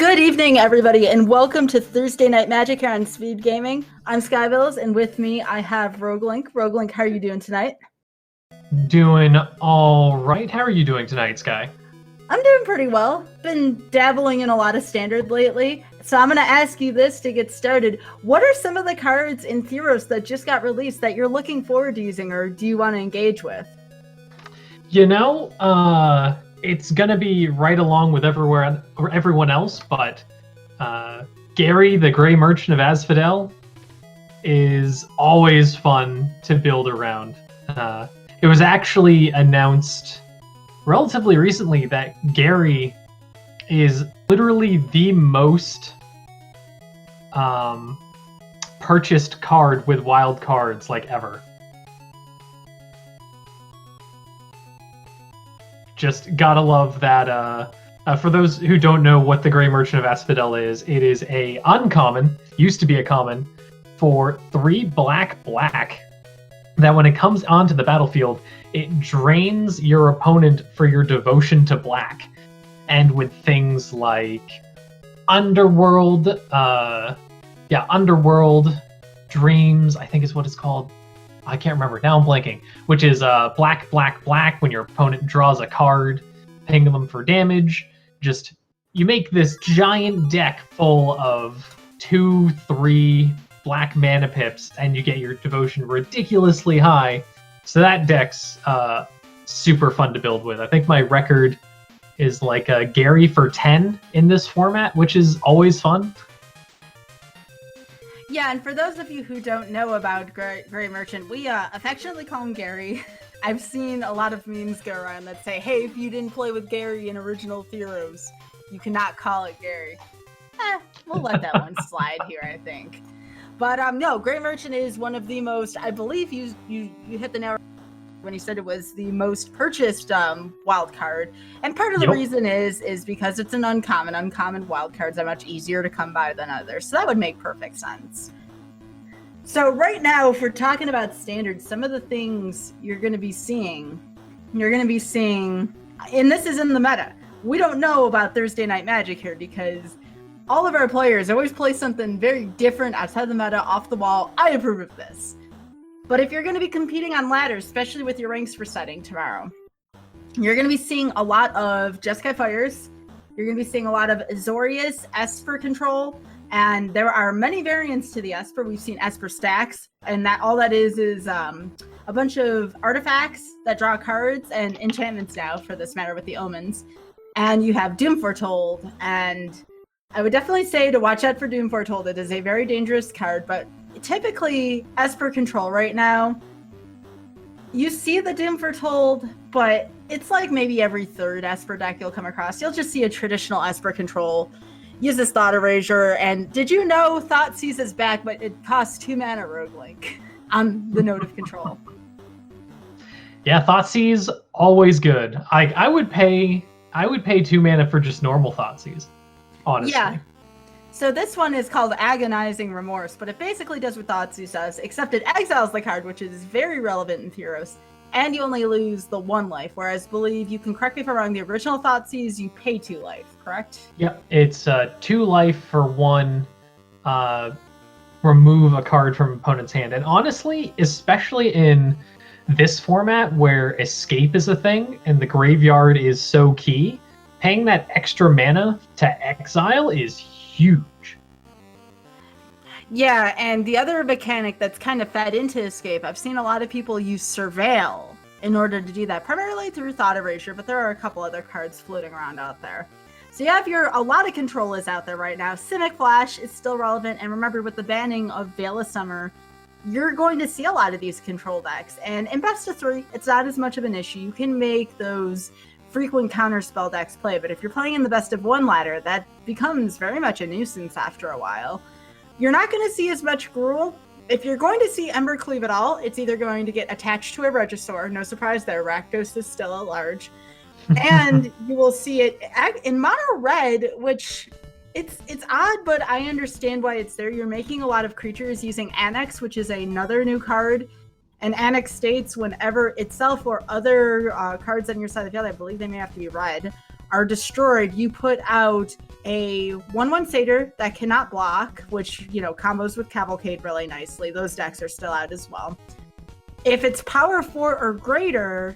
Good evening, everybody, and welcome to Thursday Night Magic here on Speed Gaming. I'm Skybills, and with me I have Roguelink. Roguelink, how are you doing tonight? Doing all right. How are you doing tonight, Sky? I'm doing pretty well. Been dabbling in a lot of Standard lately, so I'm going to ask you this to get started. What are some of the cards in Theros that just got released that you're looking forward to using, or do you want to engage with? It's gonna be right along with everyone else, but Gary, the Gray Merchant of Asphodel, is always fun to build around. It was actually announced relatively recently that Gary is literally the most purchased card with wild cards ever. Just gotta love that. For those who don't know what the Gray Merchant of Asphodel is, it is a uncommon, used to be a common, for 3 black, that when it comes onto the battlefield, it drains your opponent for your devotion to black. And with things like Underworld, Underworld, Dreams, I think is what it's called. I can't remember. Now I'm blanking. Which is black when your opponent draws a card, paying them for damage. Just, you make this giant deck full of 2-3 black mana pips, and you get your devotion ridiculously high. So that deck's super fun to build with. I think my record is Gary for 10 in this format, which is always fun. Yeah, and for those of you who don't know about Gray Merchant, we affectionately call him Gary. I've seen a lot of memes go around that say, hey, if you didn't play with Gary in original Theros, you cannot call it Gary. We'll let that one slide here, I think. But no, Gray Merchant is one of the most, I believe you hit the nail when you said it was the most purchased wild card. And part of the reason is because it's an uncommon. Uncommon wild cards are much easier to come by than others. So that would make perfect sense. So right now, if we're talking about standards, some of the things you're going to be seeing, and this is in the meta. We don't know about Thursday Night Magic here because all of our players always play something very different outside the meta, off the wall. I approve of this. But if you're going to be competing on ladders, especially with your ranks resetting tomorrow, you're going to be seeing a lot of Jeskai Fires. You're going to be seeing a lot of Azorius, Esper Control, and there are many variants to the Esper. We've seen Esper Stacks, and that all that is a bunch of artifacts that draw cards and enchantments now, for this matter, with the Omens. And you have Doom Foretold, and I would definitely say to watch out for Doom Foretold. It is a very dangerous card, but typically Esper Control right now, you see the Doom Foretold, but it's maybe every third Esper deck you'll come across. You'll just see a traditional Esper Control use this Thought Erasure, and did you know Thoughtseize is back, but it costs 2 mana, Roguelink, on the note of control. Yeah, Thoughtseize, always good. I would pay 2 mana for just normal Thoughtseize, honestly. Yeah. So this one is called Agonizing Remorse, but it basically does what Thoughtseize does, except it exiles the card, which is very relevant in Theros, and you only lose the 1 life, whereas, believe, you can correct me if I'm wrong, the original Thoughtseize, you pay 2 life, correct? Yep, it's 2 life for 1 remove a card from opponent's hand. And honestly, especially in this format where escape is a thing and the graveyard is so key, paying that extra mana to exile is huge. Yeah, and the other mechanic that's kind of fed into Escape, I've seen a lot of people use Surveil in order to do that, primarily through Thought Erasure, but there are a couple other cards floating around out there. So you have a lot of controllers out there right now. Simic Flash is still relevant, and remember, with the banning of Veil of Summer, you're going to see a lot of these control decks. And in Best of 3, it's not as much of an issue. You can make those frequent counterspell decks play, but if you're playing in the Best of 1 ladder, that becomes very much a nuisance after a while. You're not going to see as much Gruul. If you're going to see Embercleave at all, it's either going to get attached to a Regisaur. No surprise there, Rakdos is still at large. And you will see it in Mono Red, which it's odd, but I understand why it's there. You're making a lot of creatures using Annex, which is another new card. And Annex states whenever itself or other cards on your side of the field, I believe they may have to be red, are destroyed, you put out a 1/1 satyr that cannot block, which, you know, combos with Cavalcade really nicely. Those decks are still out as well. If it's power 4 or greater,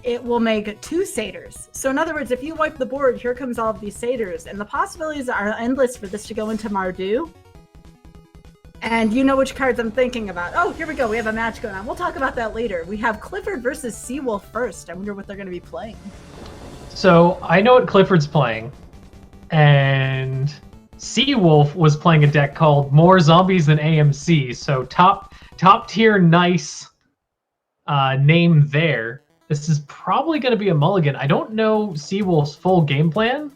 it will make 2 satyrs. So in other words, if you wipe the board, here comes all of these satyrs, and the possibilities are endless for this to go into Mardu. And you know which cards I'm thinking about. Oh, here we go. We have a match going on. We'll talk about that later. We have Clifford versus Seawolf first. I wonder what they're going to be playing. So I know what Clifford's playing, and Seawolf was playing a deck called More Zombies Than AMC. So top tier, nice name there. This is probably going to be a mulligan. I don't know Seawolf's full game plan,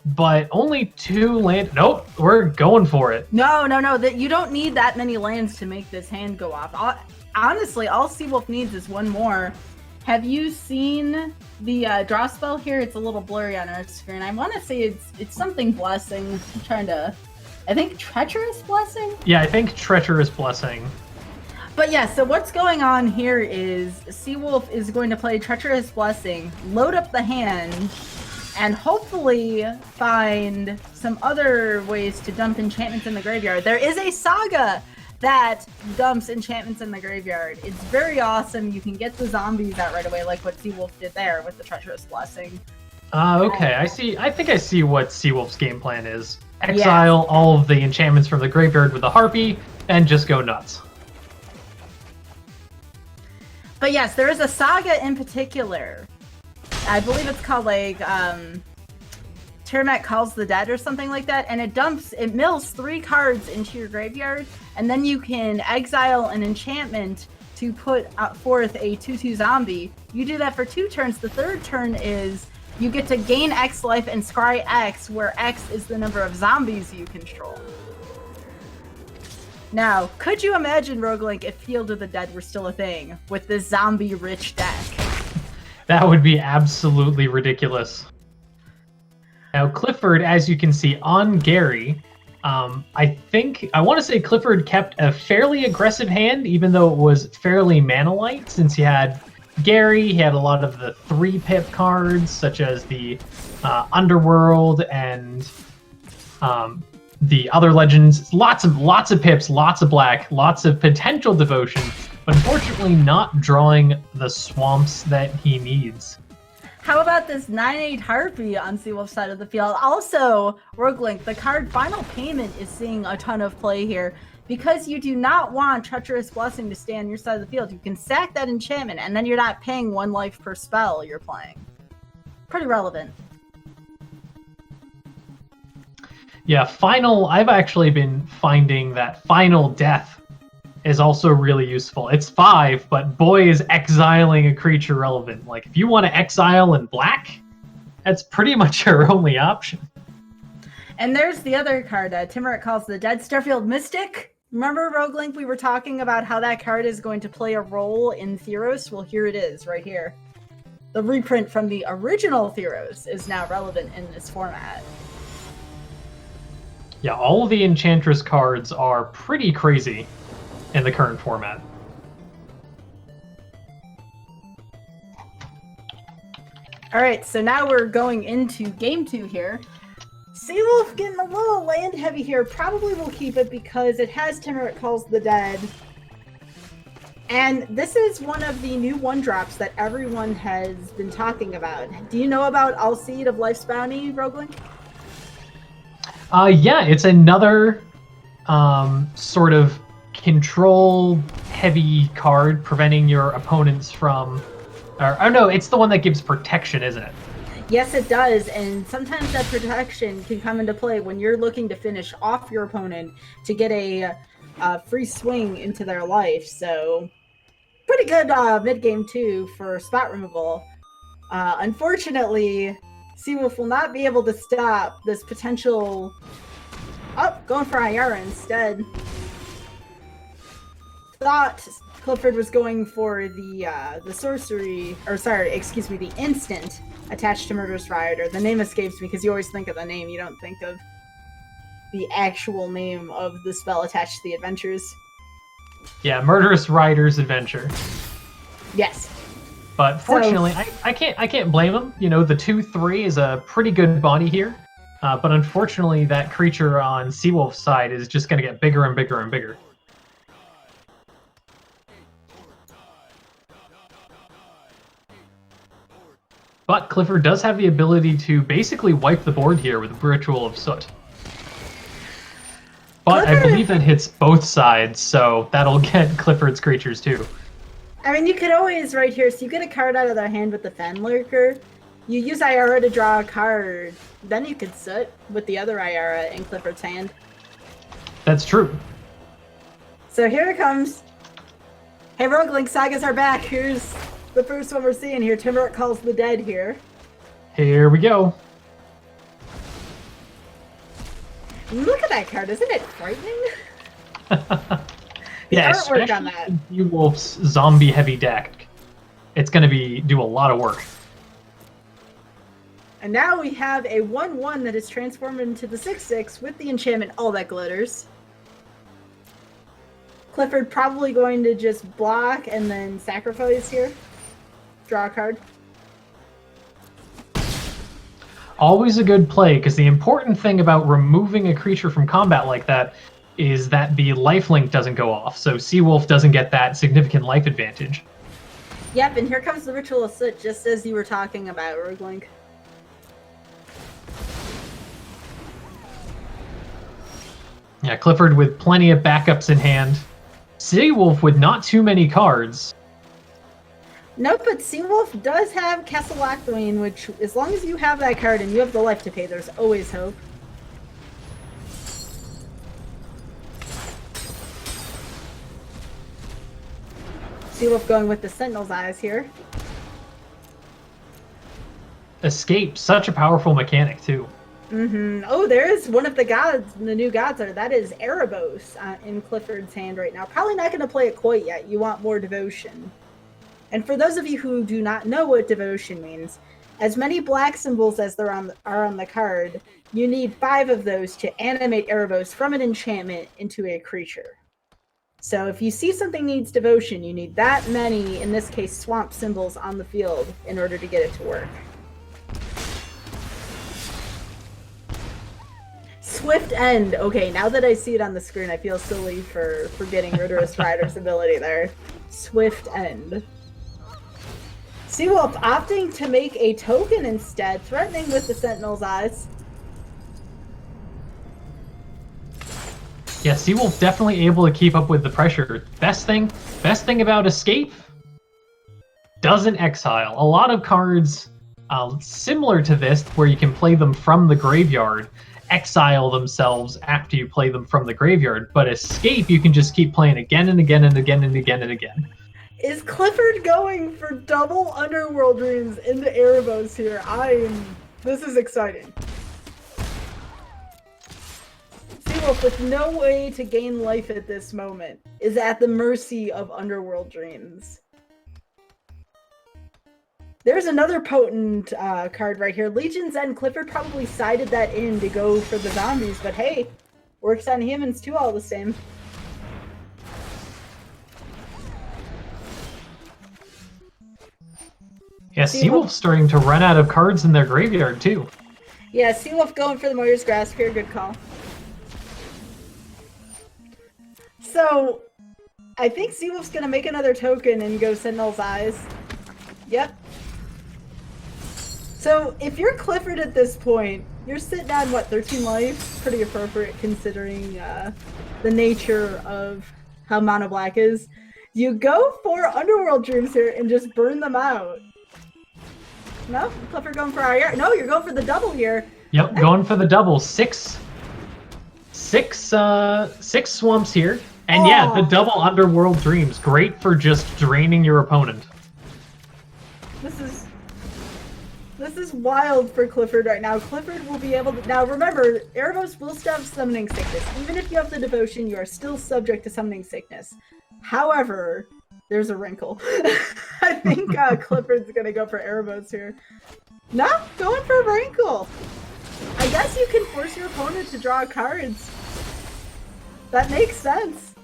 but only 2 land. Nope, we're going for it. No. That you don't need that many lands to make this hand go off. Honestly, all Seawolf needs is 1 more. Have you seen the draw spell here? It's a little blurry on our screen. I want to say it's something blessing. I'm trying to. I think treacherous blessing. Yeah, I think treacherous blessing. But yeah, so what's going on here is Seawolf is going to play Treacherous Blessing, load up the hand, and hopefully find some other ways to dump enchantments in the graveyard. There is a saga that dumps enchantments in the graveyard. It's very awesome. You can get the zombies out right away, like what Seawolf did there with the Treacherous Blessing. Okay, I see. I think I see what Seawolf's game plan is. Exile all of the enchantments from the graveyard with a Harpy, and just go nuts. But yes, there is a saga in particular. I believe it's called like Tiamat Calls the Dead or something like that, and it mills 3 cards into your graveyard, and then you can exile an enchantment to put forth a 2/2 zombie. You do that for 2 turns. The 3rd turn is you get to gain X life and scry X, where X is the number of zombies you control. Now, could you imagine, Roguelink, if Field of the Dead were still a thing with this zombie-rich deck? That would be absolutely ridiculous. Now, Clifford, as you can see on Gary, I want to say Clifford kept a fairly aggressive hand, even though it was fairly mana light, since he had Gary, he had a lot of the 3-pip cards, such as the Underworld and the other legends. Lots of pips, lots of black, lots of potential devotion, but unfortunately not drawing the swamps that he needs. How about this 9/8 Harpy on Seawolf's side of the field? Also, Roguelink, the card Final Payment is seeing a ton of play here. Because you do not want Treacherous Blessing to stay on your side of the field, you can sack that enchantment, and then you're not paying 1 life per spell you're playing. Pretty relevant. Yeah, I've actually been finding that Final Death is also really useful. It's 5, but boy is exiling a creature relevant. Like, if you want to exile in black, that's pretty much your only option. And there's the other card, Tiamat Calls the Dead, Starfield Mystic. Remember, Roguelink, we were talking about how that card is going to play a role in Theros? Well, here it is, right here. The reprint from the original Theros is now relevant in this format. Yeah, all of the Enchantress cards are pretty crazy in the current format. All right, so now we're going into game 2 here. Seawolf getting a little land heavy here. Probably will keep it because it has Tiamat Calls the Dead. And this is one of the new 1-drops that everyone has been talking about. Do you know about Alseid of Life's Bounty, Roguelink? Yeah, it's another sort of control-heavy card, preventing your opponents from... Oh no, it's the one that gives protection, isn't it? Yes, it does, and sometimes that protection can come into play when you're looking to finish off your opponent to get a free swing into their life. So, pretty good mid-game too for spot removal. Unfortunately, Seawolf will not be able to stop this potential... Oh, going for Ayara instead. Thought Clifford was going for the sorcery, or sorry, excuse me, the instant attached to Murderous Rider. The name escapes me because you always think of the name, you don't think of the actual name of the spell attached to the adventures. Yeah, Murderous Rider's Adventure. Yes. But fortunately, I can't blame him. You know, the 2/3 is a pretty good body here. But unfortunately, that creature on Seawolf's side is just going to get bigger and bigger and bigger. But Clifford does have the ability to basically wipe the board here with Ritual of Soot. But I believe that hits both sides, so that'll get Clifford's creatures too. I mean, you could always, right here, so you get a card out of their hand with the Fen Lurker. You use Iara to draw a card. Then you could Soot with the other Iara in Clifford's hand. That's true. So here it comes. Hey, Roguelink Sagas are back. Here's the first one we're seeing here. Timberwolf Calls the Dead here. Here we go. Look at that card. Isn't it frightening? Yeah, artwork especially on that. Wolf's zombie-heavy deck. It's going to do a lot of work. And now we have a 1/1 that is transformed into the 6/6 with the enchantment All That Glitters. Clifford probably going to just block and then sacrifice here. Draw a card. Always a good play, because the important thing about removing a creature from combat like that is that the lifelink doesn't go off, so Seawolf doesn't get that significant life advantage. Yep, and here comes the Ritual of Soot, just as you were talking about, Roguelink. Yeah, Clifford with plenty of backups in hand. Seawolf with not too many cards. Nope, but Seawolf does have Castle Lockthwain, which, as long as you have that card and you have the life to pay, there's always hope. Seawolf going with the Sentinel's Eyes here. Escape, such a powerful mechanic, too. Mm-hmm. Oh, there is one of the gods, the new gods are. That is Erebos in Clifford's hand right now. Probably not going to play it quite yet. You want more devotion. And for those of you who do not know what devotion means, as many black symbols as there are on the card, you need 5 of those to animate Erebos from an enchantment into a creature. So if you see something needs devotion, you need that many, in this case, swamp symbols on the field in order to get it to work. Swift End. Okay, now that I see it on the screen, I feel silly for forgetting Ridderous Rider's ability there. Swift End. Seawolf opting to make a token instead, threatening with the Sentinel's Eyes. Yeah, Seawolf definitely able to keep up with the pressure. Best thing about Escape, doesn't exile. A lot of cards similar to this, where you can play them from the graveyard, exile themselves after you play them from the graveyard, but Escape you can just keep playing again and again and again and again and again. Is Clifford going for double Underworld Dreams into Erebos here? This is exciting. Seawolf, with no way to gain life at this moment, is at the mercy of Underworld Dreams. There's another potent card right here. Legion's End. Clifford probably sided that in to go for the zombies, but hey, works on humans too all the same. Yeah, Seawolf's starting to run out of cards in their graveyard too. Yeah, Seawolf going for the Moir's Grasp here. Good call. So, I think Seawolf's going to make another token and go Sentinel's Eyes. Yep. So, if you're Clifford at this point, you're sitting on, what, 13 life? Pretty appropriate considering the nature of how Mono Black is. You go for Underworld Dreams here and just burn them out. No? Clifford going for IR? No, you're going for the double here. Yep, going for the double. Six swamps here. And yeah, the double Underworld Dreams. Great for just draining your opponent. This is wild for Clifford right now. Clifford will be able to... Now remember, Erebos will still have Summoning Sickness. Even if you have the Devotion, you are still subject to Summoning Sickness. However, there's a wrinkle. I think Clifford's going to go for Erebos here. No, going for a wrinkle. I guess you can force your opponent to draw cards. That makes sense.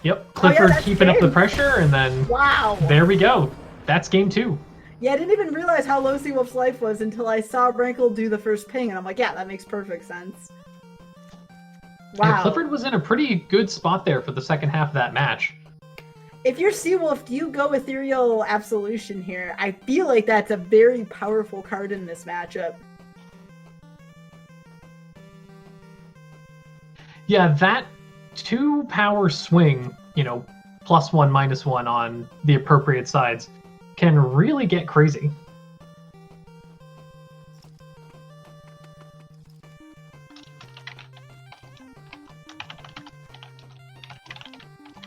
Yep, Clifford keeping up the pressure, and then wow, there we go. that's game 2. Yeah, I didn't even realize how low Seawolf's life was until I saw Rankle do the first ping, and I'm like, yeah, that makes perfect sense. Wow. Yeah, Clifford was in a pretty good spot there for the second half of that match. If you're Seawolf, do you go Ethereal Absolution here? I feel like that's a very powerful card in this matchup. Yeah, that 2 power swing, you know, +1, -1 on the appropriate sides can really get crazy.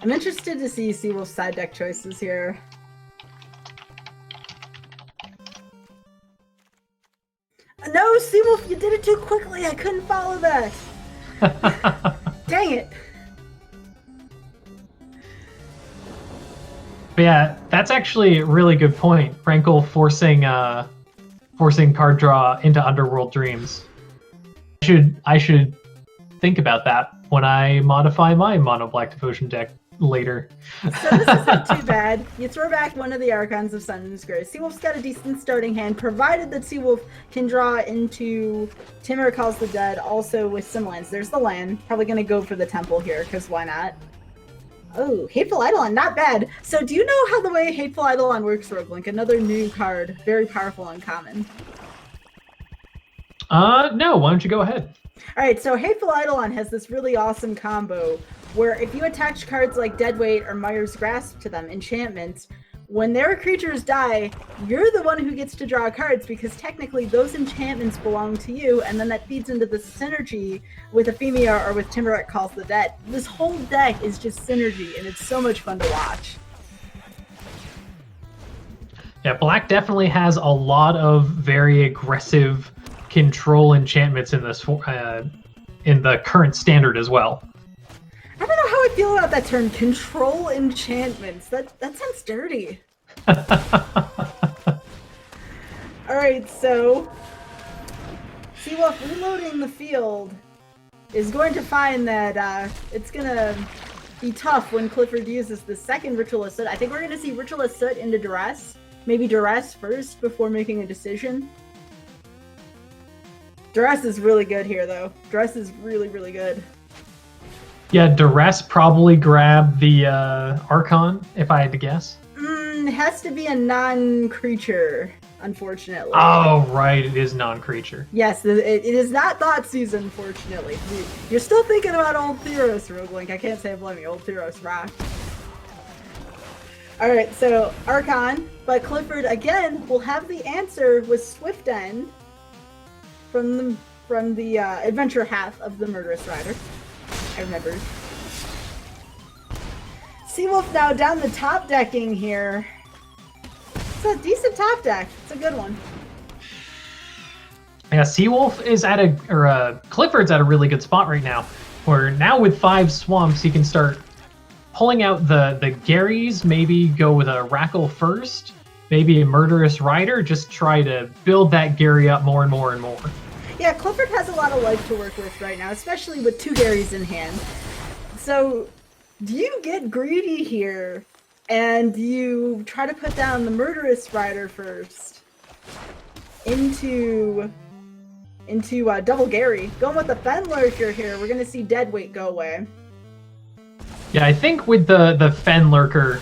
I'm interested to see Seawolf's side deck choices here. No, Seawolf, you did it too quickly. I couldn't follow that. Dang it. But yeah, that's actually a really good point. Frankel forcing card draw into Underworld Dreams. I should think about that when I modify my mono black devotion deck later. So this isn't too bad. You throw back one of the Archons of Sun and Disgrace. Seawolf's got a decent starting hand, provided that Seawolf can draw into Timur Calls the Dead, also with some lands. There's the land. Probably going to go for the Temple here, because why not? Oh, Hateful Eidolon, not bad. So do you know how the way Hateful Eidolon works, Roguelink? Another new card, very powerful uncommon. No, why don't you go ahead? Alright, so Hateful Eidolon has this really awesome combo where if you attach cards like Deadweight or Mire's Grasp to them, enchantments, when their creatures die, you're the one who gets to draw cards because technically those enchantments belong to you, and then that feeds into the synergy with Ephemia or with Timuret Calls the Dead. This whole deck is just synergy, and it's so much fun to watch. Yeah, Black definitely has a lot of very aggressive control enchantments in this in the current standard as well. I don't know how I feel about that term, control enchantments. That sounds dirty. Alright, so Seawolf reloading the field is going to find that it's going to be tough when Clifford uses the second Ritualist Soot. I think we're going to see Ritualist Soot into Duress. Maybe Duress first before making a decision. Duress is really good here, though. Duress is really, really good. Yeah, Duress probably grabbed the Archon, if I had to guess. It has to be a non-creature, unfortunately. Oh, right, it is non-creature. Yes, it is not Thoughtseize, unfortunately. You're still thinking about Old Theros, Roguelink. I can't say I blame you. Old Theros rock. Alright, so Archon, but Clifford, again, will have the answer with Swift End from the adventure half of the Murderous Rider. I remember. Seawolf now down the top decking here. It's a decent top deck. It's a good one. Yeah, Seawolf is Clifford's at a really good spot right now. Where now with 5 swamps, he can start pulling out the Garys. Maybe go with a Rackle first. Maybe a Murderous Rider. Just try to build that Gary up more and more and more. Yeah, Clifford has a lot of life to work with right now, especially with 2 Garys in hand. So, do you get greedy here, and you try to put down the Murderous Rider first into double Gary? Going with the Fen Lurker here, we're going to see Deadweight go away. Yeah, I think with the Fen Lurker,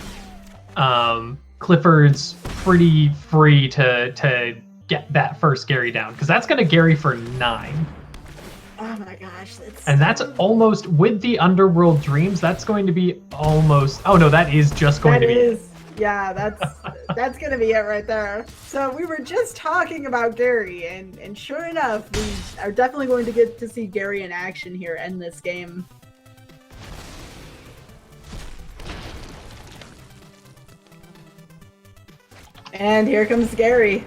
Clifford's pretty free to get that first Gary down, because that's going to Gary for 9. Oh my gosh, that's almost, with the Underworld Dreams, that's going to be almost, oh no, that is just going to be it. Yeah, that's going to be it right there. So we were just talking about Gary, and sure enough, we are definitely going to get to see Gary in action here in this game. And here comes Gary.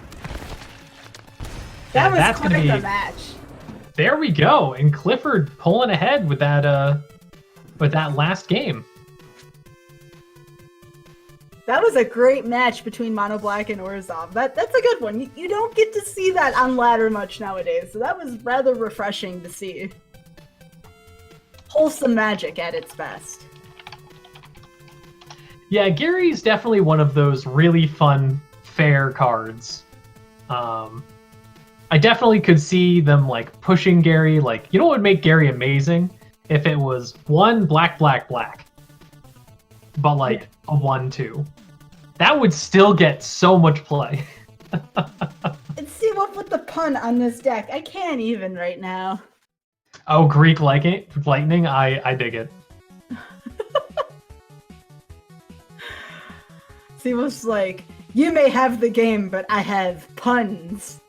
That was quite the match. There we go, and Clifford pulling ahead with that last game. That was a great match between Mono Black and Orzhov. That's a good one. You don't get to see that on ladder much nowadays, so that was rather refreshing to see. Wholesome magic at its best. Yeah, Gary's definitely one of those really fun, fair cards. I definitely could see them like pushing Gary. Like, you know what would make Gary amazing? If it was 1 black, black, black, but like a 1/2. That would still get so much play. Let's see what with the pun on this deck. I can't even right now. Oh, Greek lightning. I dig it. Seawolf's like, you may have the game, but I have puns.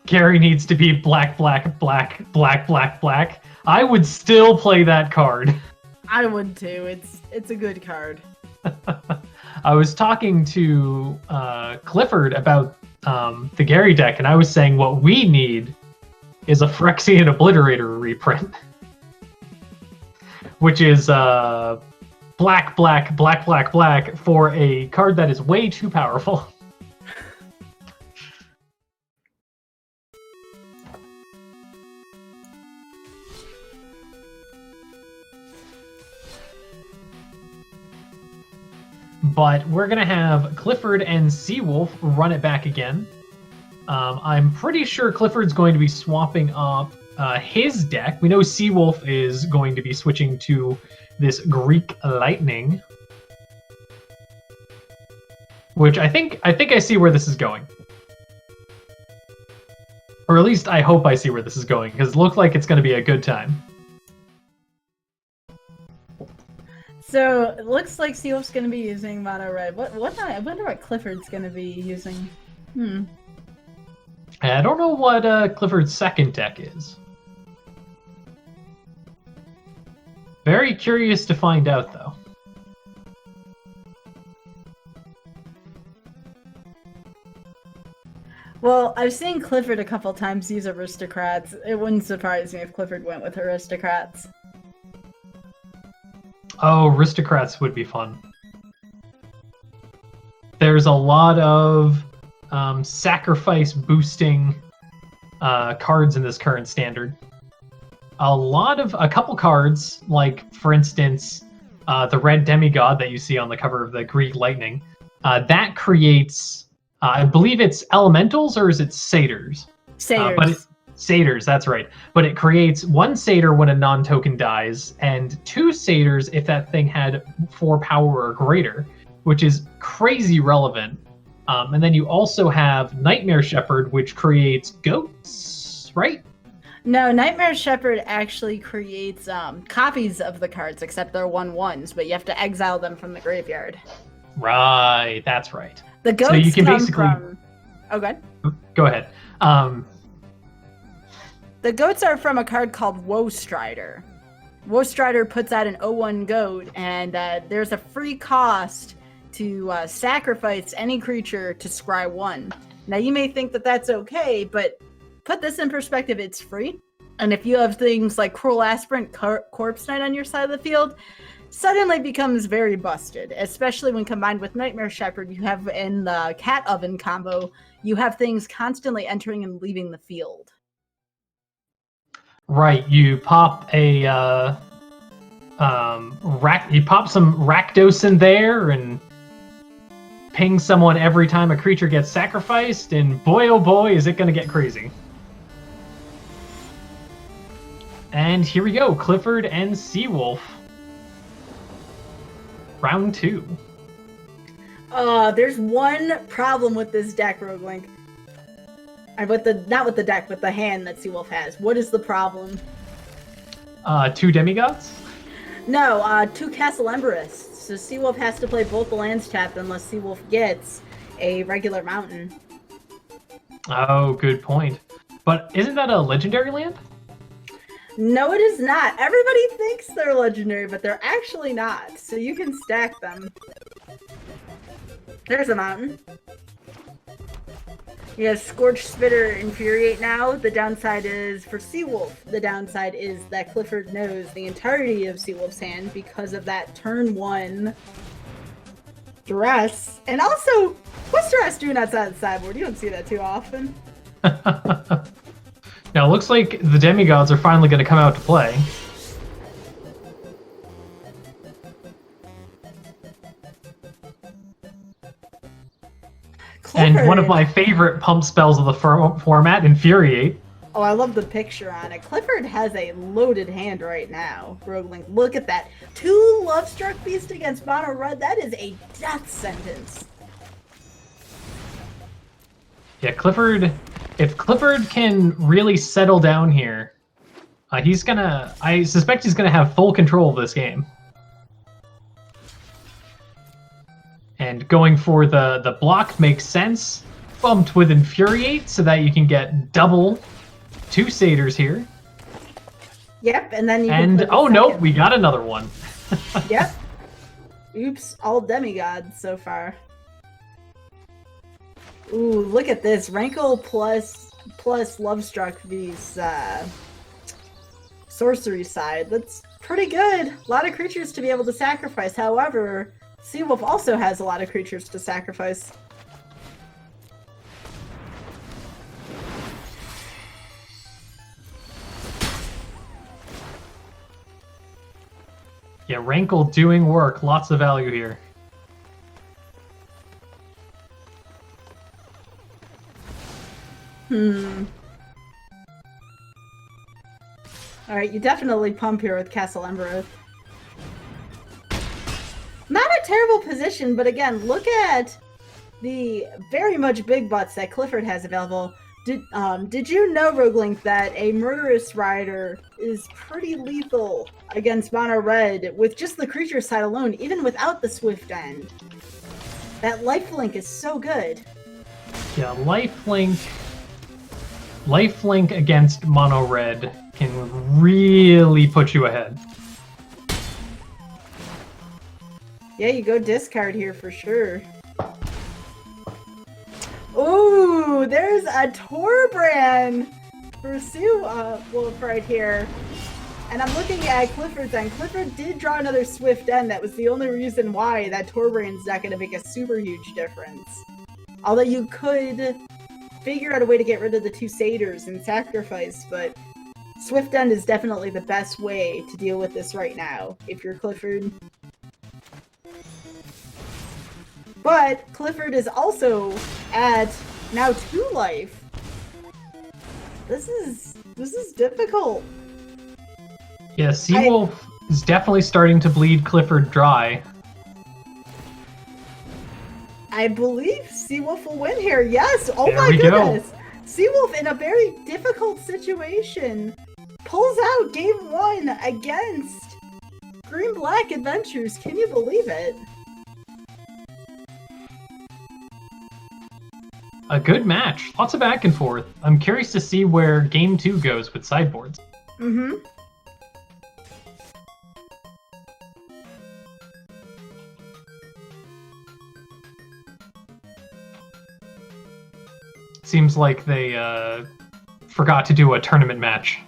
Gary needs to be black, black, black, black, black, black. I would still play that card. I would too. It's a good card. I was talking to Clifford about the Gary deck, and I was saying what we need is a Phyrexian Obliterator reprint, which is black, black, black, black, black for a card that is way too powerful. But we're going to have Clifford and Seawolf run it back again. I'm pretty sure Clifford's going to be swapping up his deck. We know Seawolf is going to be switching to this Greek Lightning, which I think I see where this is going. Or at least I hope I see where this is going, because it looks like it's going to be a good time. So it looks like Seawolf's gonna be using mono red. I wonder what Clifford's gonna be using. I don't know what Clifford's second deck is. Very curious to find out, though. Well, I've seen Clifford a couple times use Aristocrats. It wouldn't surprise me if Clifford went with Aristocrats. Oh, Aristocrats would be fun. There's a lot of sacrifice boosting cards in this current standard. A couple cards, like for instance, the red demigod that you see on the cover of the Greek Lightning, that creates, I believe it's elementals or is it satyrs? Satyrs. Satyrs, that's right. But it creates 1 satyr when a non-token dies, and 2 satyrs if that thing had 4 power or greater, which is crazy relevant. And then you also have Nightmare Shepherd, which creates goats, right? No, Nightmare Shepherd actually creates copies of the cards, except they're 1/1s, but you have to exile them from the graveyard. Right, that's right. The goats so you can come basically... from... Oh, good. Go ahead. The goats are from a card called Woe Strider. Woe Strider puts out an 0/1 goat, and there's a free cost to sacrifice any creature to scry 1. Now, you may think that that's okay, but put this in perspective, it's free. And if you have things like Cruel Aspirant, Corpse Knight on your side of the field, suddenly becomes very busted, especially when combined with Nightmare Shepherd. You have in the Cat Oven combo, you have things constantly entering and leaving the field. Right, you pop a you pop some Rakdos in there and ping someone every time a creature gets sacrificed, and boy oh boy is it gonna get crazy. And here we go, Clifford and Seawolf. Round 2. There's one problem with this deck, Roguelink. Not with the deck, but the hand that Seawolf has. What is the problem? 2 demigods? No, 2 Castle Emberists. So Seawolf has to play both the lands tapped unless Seawolf gets a regular mountain. Oh, good point. But isn't that a legendary land? No, it is not. Everybody thinks they're legendary, but they're actually not. So you can stack them. There's a mountain. You have Scorch, Spitter, Infuriate now. The downside is, for Seawolf, the downside is that Clifford knows the entirety of Seawolf's hand because of that turn 1 Duress. And also, what's Duress doing outside the sideboard? You don't see that too often. Now it looks like the demigods are finally going to come out to play. Clifford. And one of my favorite pump spells of the format, Infuriate. Oh, I love the picture on it. Clifford has a loaded hand right now. Roguelink, look at that. 2 Lovestruck Beast against Mono Red. That is a death sentence. Yeah, Clifford. If Clifford can really settle down here, he's gonna. I suspect he's gonna have full control of this game. And going for the block makes sense. Bumped with Infuriate so that you can get double 2 satyrs here. Yep, and then you and can oh no, we got another one. Yep. Oops, all demigods so far. Ooh, look at this. Rankle plus Lovestruck these sorcery side. That's pretty good. A lot of creatures to be able to sacrifice. However, Seawolf also has a lot of creatures to sacrifice. Yeah, Rankle doing work. Lots of value here. Alright, you definitely pump here with Castle Emberoath. Not a terrible position, but again, look at the very much big butts that Clifford has available. Did you know, Roguelink, that a Murderous Rider is pretty lethal against Mono Red with just the creature side alone, even without the Swift End? That lifelink is so good. Yeah, lifelink against Mono Red can really put you ahead. Yeah, you go discard here for sure. Ooh, there's a Torbrand for Seawolf right here. And I'm looking at Clifford's end. Clifford did draw another Swift End. That was the only reason why that Torbrand's not going to make a super huge difference. Although you could figure out a way to get rid of the 2 satyrs and sacrifice, but Swift End is definitely the best way to deal with this right now, if you're Clifford. But Clifford is also at now 2 life. This is difficult. Yeah, Seawolf is definitely starting to bleed Clifford dry. I believe Seawolf will win here. Yes. Oh there my we goodness. Go. Seawolf, in a very difficult situation, pulls out game 1 against Green Black Adventures. Can you believe it? A good match. Lots of back and forth. I'm curious to see where game 2 goes with sideboards. Mm-hmm. Seems like they forgot to do a tournament match.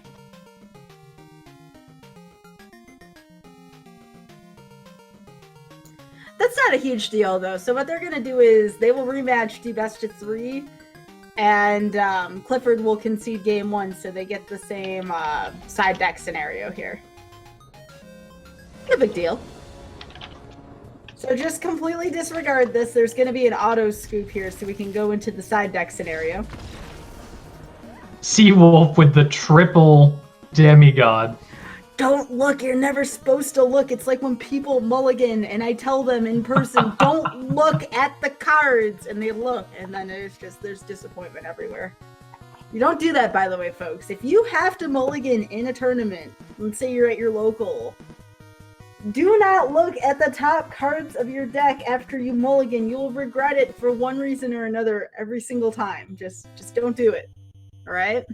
That's not a huge deal, though. So what they're going to do is they will rematch the best of 3, and Clifford will concede game 1, so they get the same side deck scenario here. No big deal. So just completely disregard this. There's going to be an auto scoop here, so we can go into the side deck scenario. Seawolf with the triple demigod. Don't look. You're never supposed to look. It's like when people mulligan and I tell them in person, don't look at the cards, and they look, and then there's disappointment everywhere. You don't do that, by the way, folks. If you have to mulligan in a tournament, let's say you're at your local, do not look at the top cards of your deck after you mulligan. You'll regret it for one reason or another every single time. Just don't do it. All right?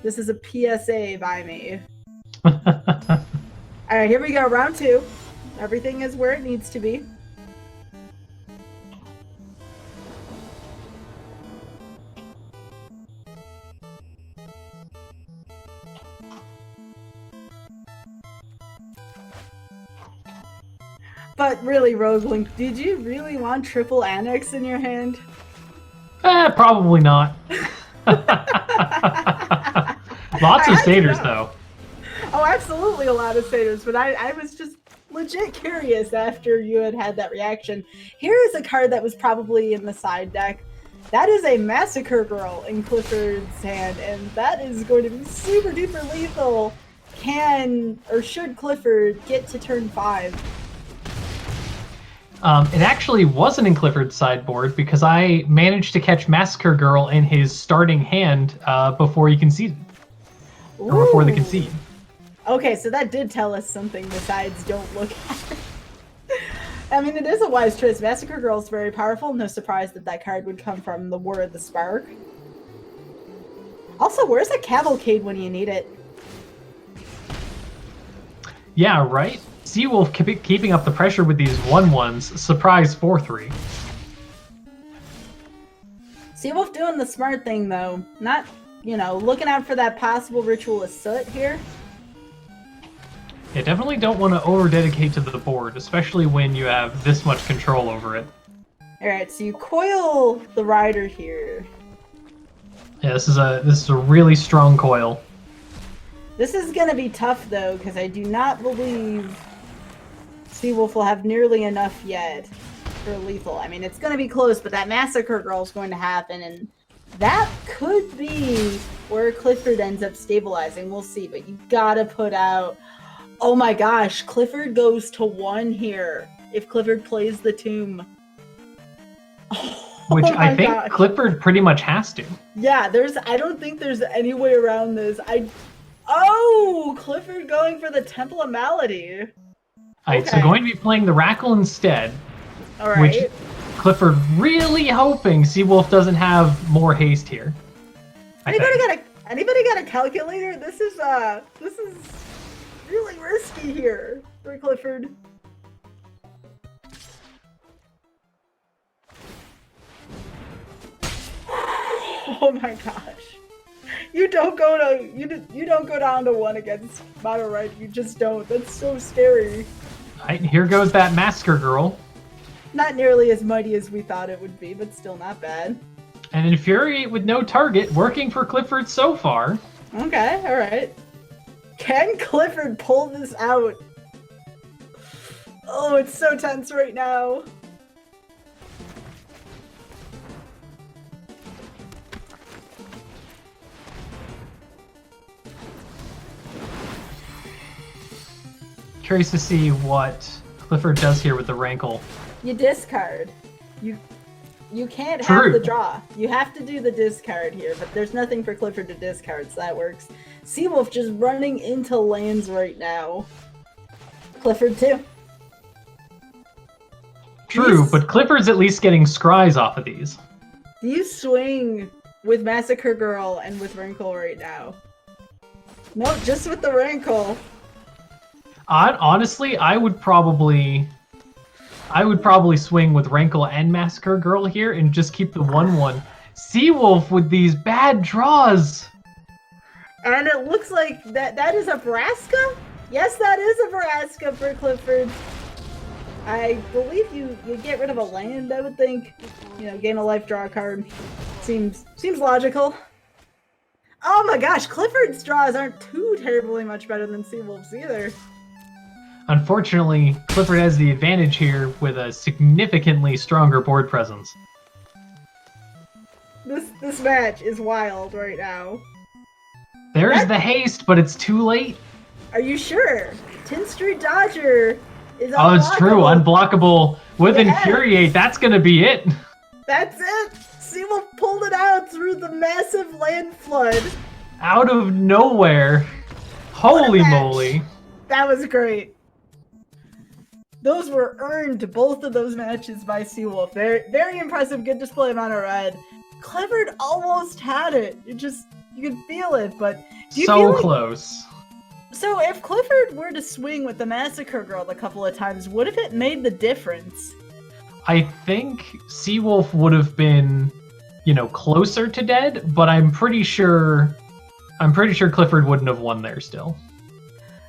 This is a PSA by me. Alright, here we go. Round 2. Everything is where it needs to be. But really, Roguelink, did you really want triple Annex in your hand? Probably not. Lots of I had to satyrs, know. though. Oh, absolutely a lot of satyrs, but I was just legit curious after you had that reaction. Here is a card that was probably in the side deck. That is a Massacre Girl in Clifford's hand, and that is going to be super duper lethal. Can, or should Clifford get to turn 5? It actually wasn't in Clifford's sideboard because I managed to catch Massacre Girl in his starting hand before he conceded. Or before the concede. Okay, so that did tell us something besides don't look at it. I mean, it is a wise choice. Massacre Girl is very powerful. No surprise that that card would come from the War of the Spark. Also, where's a Cavalcade when you need it? Yeah, right? Seawolf keeping up the pressure with these 1/1s. Surprise 4/3. Seawolf doing the smart thing, though. Not, looking out for that possible Ritualist Soot here. Yeah, definitely don't want to over-dedicate to the board, especially when you have this much control over it. Alright, so you coil the Rider here. Yeah, this is a really strong coil. This is gonna be tough, though, because I do not believe Seawolf will have nearly enough yet for lethal. I mean, it's gonna be close, but that Massacre Girl is going to happen, and that could be where Clifford ends up stabilizing. We'll see, but you gotta put out... Oh my gosh, Clifford goes to 1 here if Clifford plays the Tomb. Which I think gosh. Clifford pretty much has to. Yeah, I don't think there's any way around this. Oh, Clifford going for the Temple of Malady. Alright, so going to be playing the Rackle instead. Alright. Which Clifford really hoping Seawolf doesn't have more haste here. Anybody got a calculator? This is really risky here for Clifford. Oh my gosh. You don't go down to 1 against Mono Red. You just don't. That's so scary. Alright, here goes that Massacre Girl. Not nearly as mighty as we thought it would be, but still not bad. And Infuriate with no target, working for Clifford so far. Okay, alright. Can Clifford pull this out? Oh, it's so tense right now. Curious to see what Clifford does here with the Rankle. You discard. You can't True. have the draw. You have to do the discard here, but there's nothing for Clifford to discard, so that works. Seawolf just running into lands right now. Clifford too. True, but Clifford's at least getting scries off of these. Do you swing with Massacre Girl and with Rankle right now? No, just with the Rankle. Honestly, I would probably swing with Rankle and Massacre Girl here and just keep the 1/1. Seawolf with these bad draws. And it looks like that is a Vraska? Yes, that is a Vraska for Clifford. I believe you get rid of a land, I would think. Gain a life, draw a card. Seems logical. Oh my gosh, Clifford's draws aren't too terribly much better than Seawolf's either. Unfortunately, Clifford has the advantage here with a significantly stronger board presence. This match is wild right now. There's the haste, but it's too late. Are you sure? 10th Street Dodger is unblockable. Oh, it's true. Unblockable with Infuriate. That's going to be it. That's it. Seawolf pulled it out through the massive land flood. Out of nowhere. Holy moly. That was great. Those were earned, both of those matches by Seawolf. Very, very impressive. Good display of Mono Red. Clifford almost had it. You could feel it, but... So close. So if Clifford were to swing with the Massacre Girl a couple of times, what if it made the difference? I think Seawolf would have been, closer to dead, but I'm pretty sure Clifford wouldn't have won there still.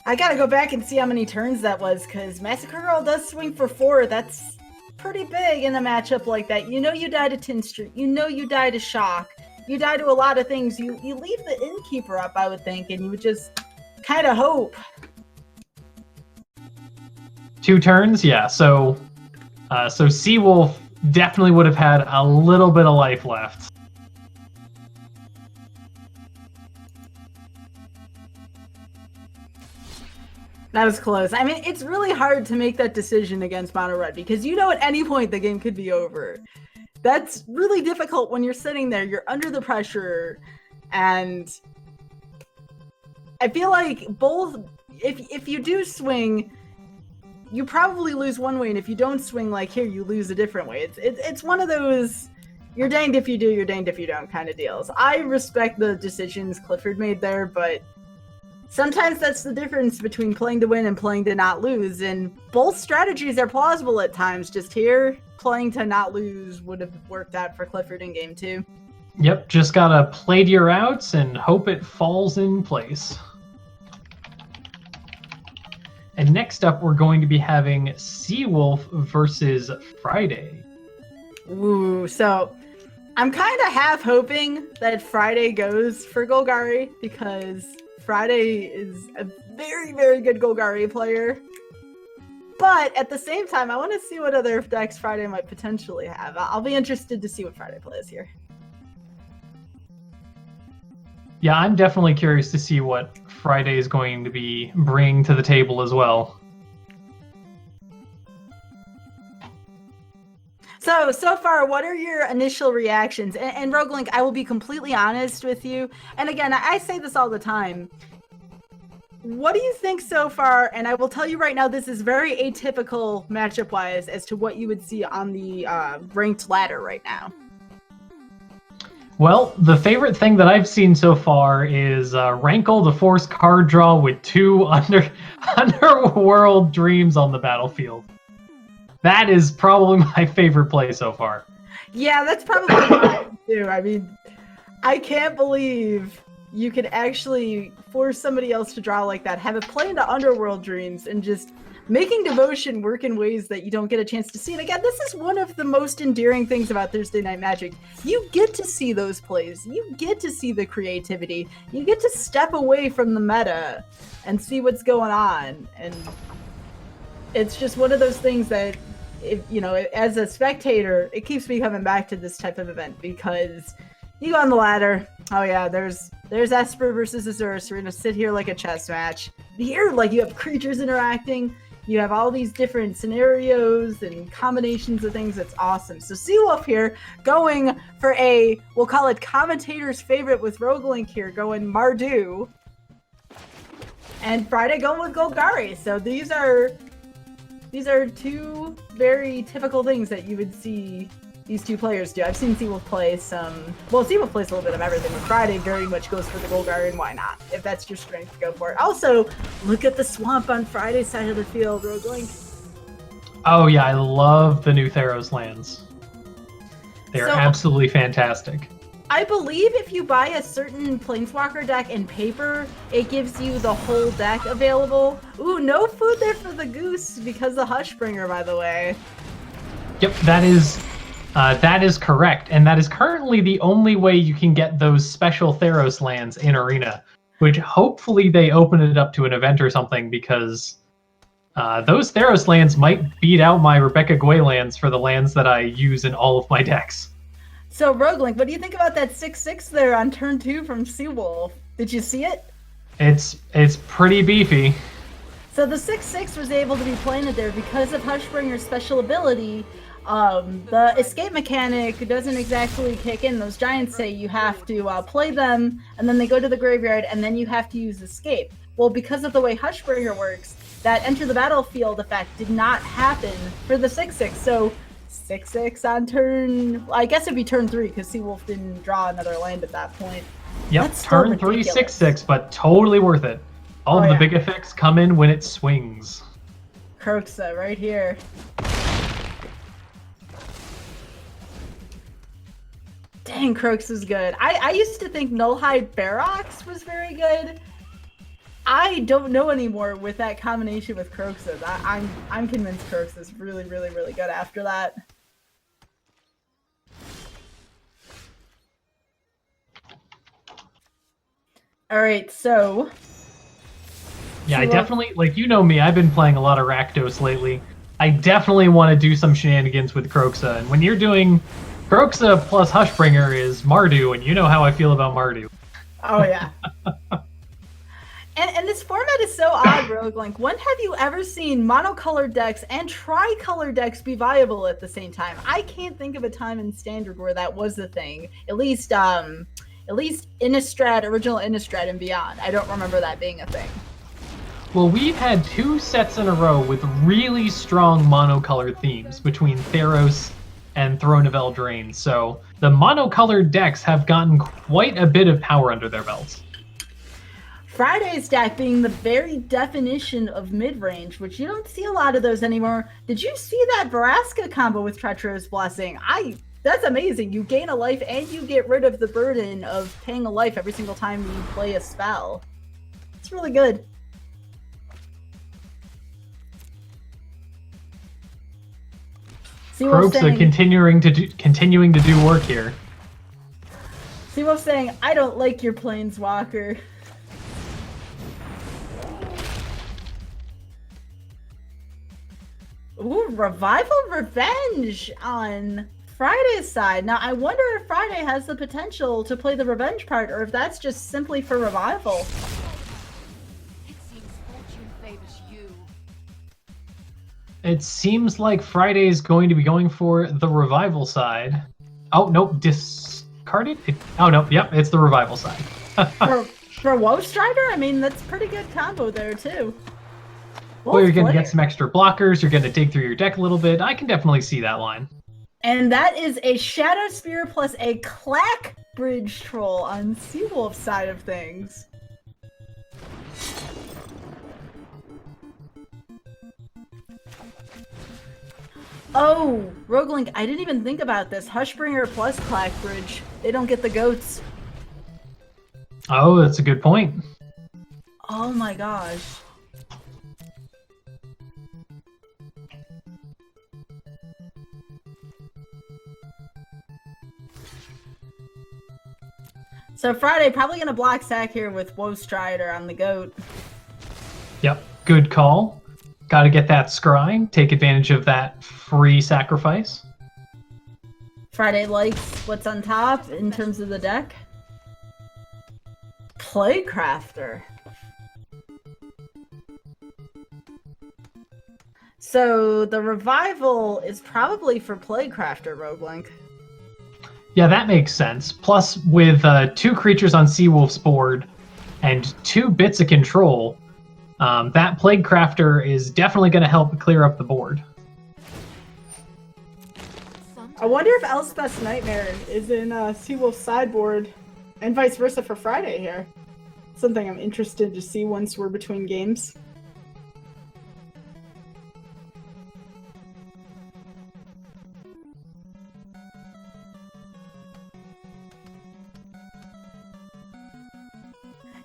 I gotta go back and see how many turns that was, because Massacre Girl does swing for 4. That's pretty big in a matchup like that. You die to 10th Street. You die to Shock. you die to a lot of things. You leave the innkeeper up, I would think, and you would just kind of hope. 2 turns, yeah. So Seawolf definitely would have had a little bit of life left. That was close. I mean, it's really hard to make that decision against Mono Red because you know at any point the game could be over. That's really difficult when you're sitting there, you're under the pressure, and I feel like both, if you do swing, you probably lose one way, and if you don't swing like here, you lose a different way. It's one of those you're danged if you do, you're danged if you don't kind of deals. I respect the decisions Clifford made there, but sometimes that's the difference between playing to win and playing to not lose, and both strategies are plausible at times. Just here, playing to not lose would have worked out for Clifford in game 2. Yep, just gotta play to your outs and hope it falls in place. And next up, we're going to be having Seawolf versus Friday. Ooh, so I'm kind of half hoping that Friday goes for Golgari because Friday is a very, very good Golgari player. But at the same time, I want to see what other decks Friday might potentially have. I'll be interested to see what Friday plays here. Yeah, I'm definitely curious to see what Friday is going to be bringing to the table as well. So far, what are your initial reactions? And Roguelink, I will be completely honest with you. And again, I say this all the time. What do you think so far? And I will tell you right now, this is very atypical matchup-wise as to what you would see on the ranked ladder right now. Well, the favorite thing that I've seen so far is Rankle the Force card draw with 2 Underworld Dreams on the battlefield. That is probably my favorite play so far. Yeah, that's probably mine too. I mean, I can't believe you could actually force somebody else to draw like that, have it play into Underworld Dreams, and just making Devotion work in ways that you don't get a chance to see. And again, this is one of the most endearing things about Thursday Night Magic. You get to see those plays. You get to see the creativity. You get to step away from the meta and see what's going on. And it's just one of those things that, if, you know, as a spectator, it keeps me coming back to this type of event because you go on the ladder. Oh yeah, there's Esper versus Azurus. We're gonna sit here like a chess match. Here, like, you have creatures interacting. You have all these different scenarios and combinations of things. That's awesome. So Seawolf here going for a, we'll call it commentator's favorite with Roguelink here, going Mardu. And Friday going with Golgari. So these are 2 very typical things that you would see these 2 players do. I've seen Seawolf play Seawolf plays a little bit of everything, but Friday very much goes for the Golgari, and why not? If that's your strength, go for it. Also, look at the swamp on Friday's side of the field, Roguelink. Oh yeah, I love the new Theros lands. They're absolutely fantastic. I believe if you buy a certain Planeswalker deck in paper, it gives you the whole deck available. Ooh, no food there for the goose because of Hushbringer, by the way. Yep, that is correct, and that is currently the only way you can get those special Theros lands in Arena, which hopefully they open it up to an event or something, because those Theros lands might beat out my Rebecca Gway lands for the lands that I use in all of my decks. So, Roguelink, what do you think about that 6/6 there on turn 2 from Seawolf? Did you see it? It's pretty beefy. So the 6/6 was able to be planted there because of Hushbringer's special ability. The escape mechanic doesn't exactly kick in. Those giants say you have to play them, and then they go to the graveyard, and then you have to use escape. Well, because of the way Hushbringer works, that enter the battlefield effect did not happen for the 6/6. So 6/6 on turn, I guess it'd be turn 3 because Seawolf didn't draw another land at that point. Yep, turn 3 6/6, but totally worth it. All of the big effects come in when it swings. Kroxa right here. Dang, Croaks is good. I used to think Nullhide Ferox was very good. I don't know anymore with that combination with Croaksis. I'm convinced Croaks is really, really, really good after that. All right, so Yeah, I definitely, like, you know me, I've been playing a lot of Rakdos lately. I definitely want to do some shenanigans with Kroxa, and when you're doing Kroxa plus Hushbringer is Mardu, and you know how I feel about Mardu. Oh yeah. And this format is so odd, Rogue. Like, when have you ever seen monocolored decks and tricolor decks be viable at the same time? I can't think of a time in Standard where that was a thing. At least Innistrad, original Innistrad and beyond. I don't remember that being a thing. Well, we've had 2 sets in a row with really strong monocolored themes between Theros and Throne of Eldraine, so the monocolored decks have gotten quite a bit of power under their belts. Friday's deck being the very definition of mid-range, which you don't see a lot of those anymore. Did you see that Vraska combo with Treacherous Blessing? That's amazing. You gain a life and you get rid of the burden of paying a life every single time you play a spell. It's really good. Kroxa continuing to do work here. Seawolf saying, I don't like your Planeswalker. Ooh, Revival Revenge on Friday's side. Now, I wonder if Friday has the potential to play the revenge part, or if that's just simply for Revival. It seems fortune favors you. It seems like Friday is going to be going for the Revival side. Oh, nope, discarded? Oh, no, yep, it's the Revival side. for Woe Strider? I mean, that's pretty good combo there, too. Well, you're going to get some extra blockers, you're going to dig through your deck a little bit. I can definitely see that line. And that is a Shadow Spear plus a Clack Bridge Troll on Seawolf's side of things. Oh, Roguelink, I didn't even think about this. Hushbringer plus Clack Bridge. They don't get the goats. Oh, that's a good point. Oh my gosh. So Friday, probably going to block sack here with Woe Strider on the goat. Yep, good call. Got to get that scry, take advantage of that free sacrifice. Friday likes what's on top in terms of the deck. Playcrafter. So the Revival is probably for Playcrafter, Roguelink. Yeah, that makes sense. Plus, with 2 creatures on Seawolf's board and 2 bits of control, that Plaguecrafter is definitely going to help clear up the board. I wonder if Elspeth's Nightmare is in Seawolf's sideboard, and vice versa for Friday here. Something I'm interested to see once we're between games.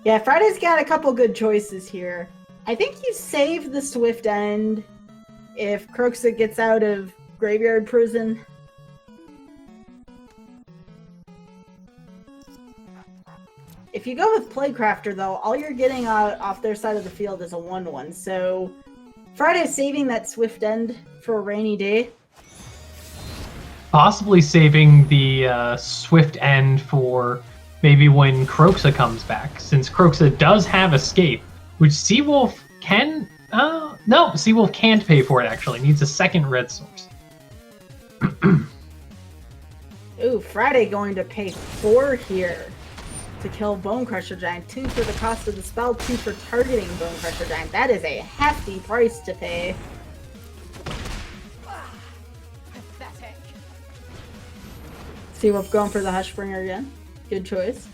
Yeah, Friday's got a couple good choices here. I think you save the Swift End if Kroxa gets out of Graveyard Prison. If you go with Playcrafter, though, all you're getting off their side of the field is a 1/1. So Friday's saving that Swift End for a rainy day. Possibly saving the Swift End for maybe when Kroxa comes back, since Kroxa does have Escape, which Seawolf can... no, Seawolf can't pay for it, actually. Needs a second red source. Ooh, Friday going to pay 4 here to kill Bonecrusher Giant. 2 for the cost of the spell, 2 for targeting Bonecrusher Giant. That is a hefty price to pay. Pathetic. Seawolf going for the Hushbringer again. Good choice.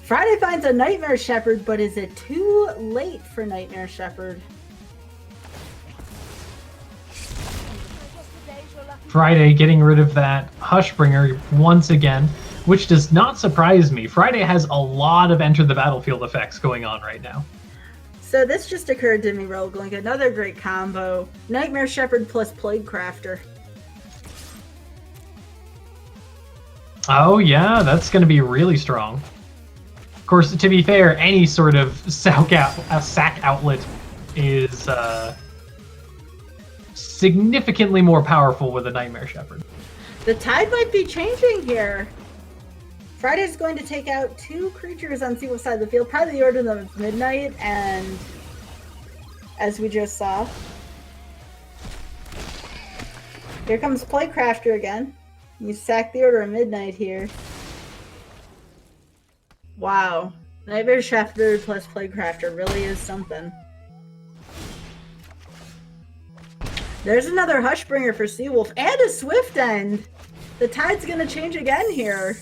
Friday finds a Nightmare Shepherd, but is it too late for Nightmare Shepherd? Friday getting rid of that Hushbringer once again, which does not surprise me. Friday has a lot of Enter the Battlefield effects going on right now. So this just occurred to me, Roguelink. Another great combo. Nightmare Shepherd plus Plaguecrafter. Oh yeah, that's going to be really strong. Of course, to be fair, any sort of sack outlet is significantly more powerful with a Nightmare Shepherd. The tide might be changing here. Friday's going to take out 2 creatures on Seawolf's side of the field, probably the Order of Midnight, and as we just saw, here comes Plaguecrafter again. You sack the Order of Midnight here. Wow. Nightmare Shepherd plus Plaguecrafter really is something. There's another Hushbringer for Seawolf and a Swift End. The tide's gonna change again here.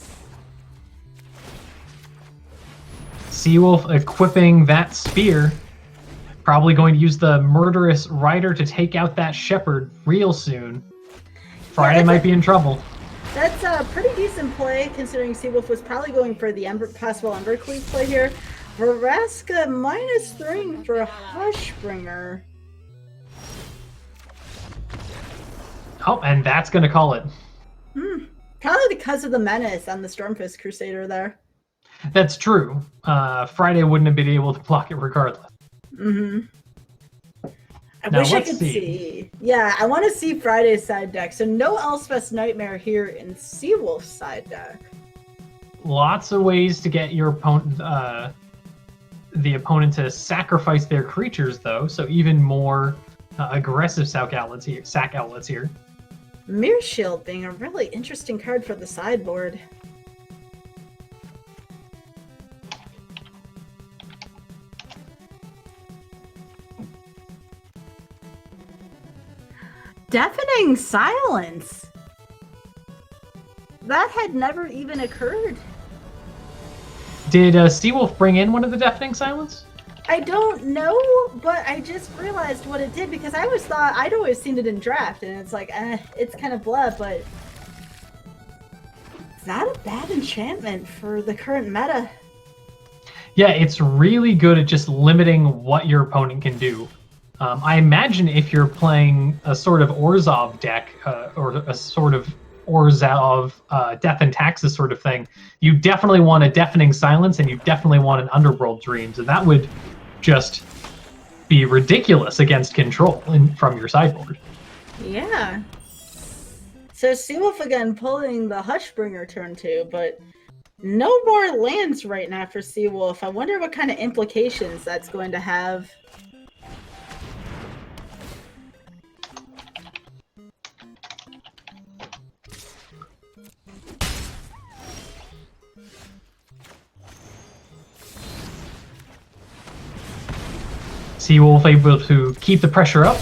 Seawolf equipping that spear. Probably going to use the Murderous Rider to take out that Shepherd real soon. Friday might be in trouble. That's a pretty decent play, considering Seawolf was probably going for the possible Embercleave play here. Vraska -3 for Hushbringer. Oh, and that's going to call it. Probably because of the menace on the Stormfist Crusader there. That's true. Friday wouldn't have been able to block it regardless. I Now, wish I let's could see. see. Yeah, I want to see Friday's side deck. So no Elspeth's Nightmare here in Seawolf's side deck. Lots of ways to get your opponent, the opponent to sacrifice their creatures, though. So even more aggressive sack outlets here. Mirror Shield being a really interesting card for the sideboard. Deafening Silence. That had never even occurred. Did Seawolf bring in one of the Deafening Silence? I don't know, but I just realized what it did because I always thought I'd always seen it in draft, and it's like, it's kind of blah, but it's not a bad enchantment for the current meta. Yeah, it's really good at just limiting what your opponent can do. I imagine if you're playing a sort of Orzhov deck, or a sort of Orzhov Death and Taxes sort of thing, you definitely want a Deafening Silence, and you definitely want an Underworld Dreams, and that would just be ridiculous against control from your sideboard. Yeah. So Seawolf again pulling the Hushbringer turn 2, but no more lands right now for Seawolf. I wonder what kind of implications that's going to have. Seawolf able to keep the pressure up.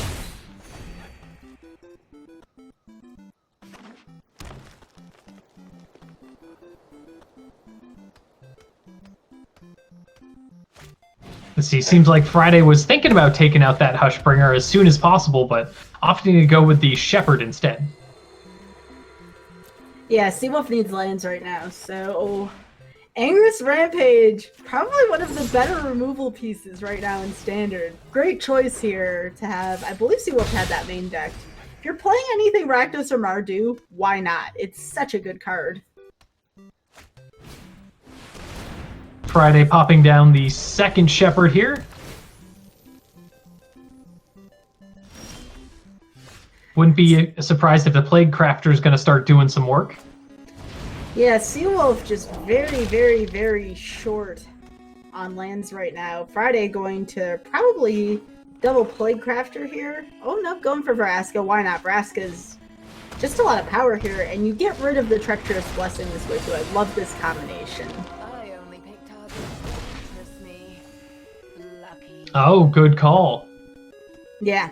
Let's see, seems like Friday was thinking about taking out that Hushbringer as soon as possible, but opting to go with the Shepherd instead. Yeah, Seawolf needs lands right now, so Anger's Rampage, probably one of the better removal pieces right now in Standard. Great choice here to have. I believe Seawolf had that main deck. If you're playing anything Rakdos or Mardu, why not? It's such a good card. Friday popping down the second Shepherd here. Wouldn't be surprised if the Plaguecrafter is going to start doing some work. Yeah, Seawolf just very, very, very short on lands right now. Friday going to probably double Plaguecrafter here. Oh no, going for Vraska. Why not? Vraska's just a lot of power here, and you get rid of the Treacherous Blessing this way too. I love this combination. I only pick targets that interest me. Lucky. Oh, good call. Yeah.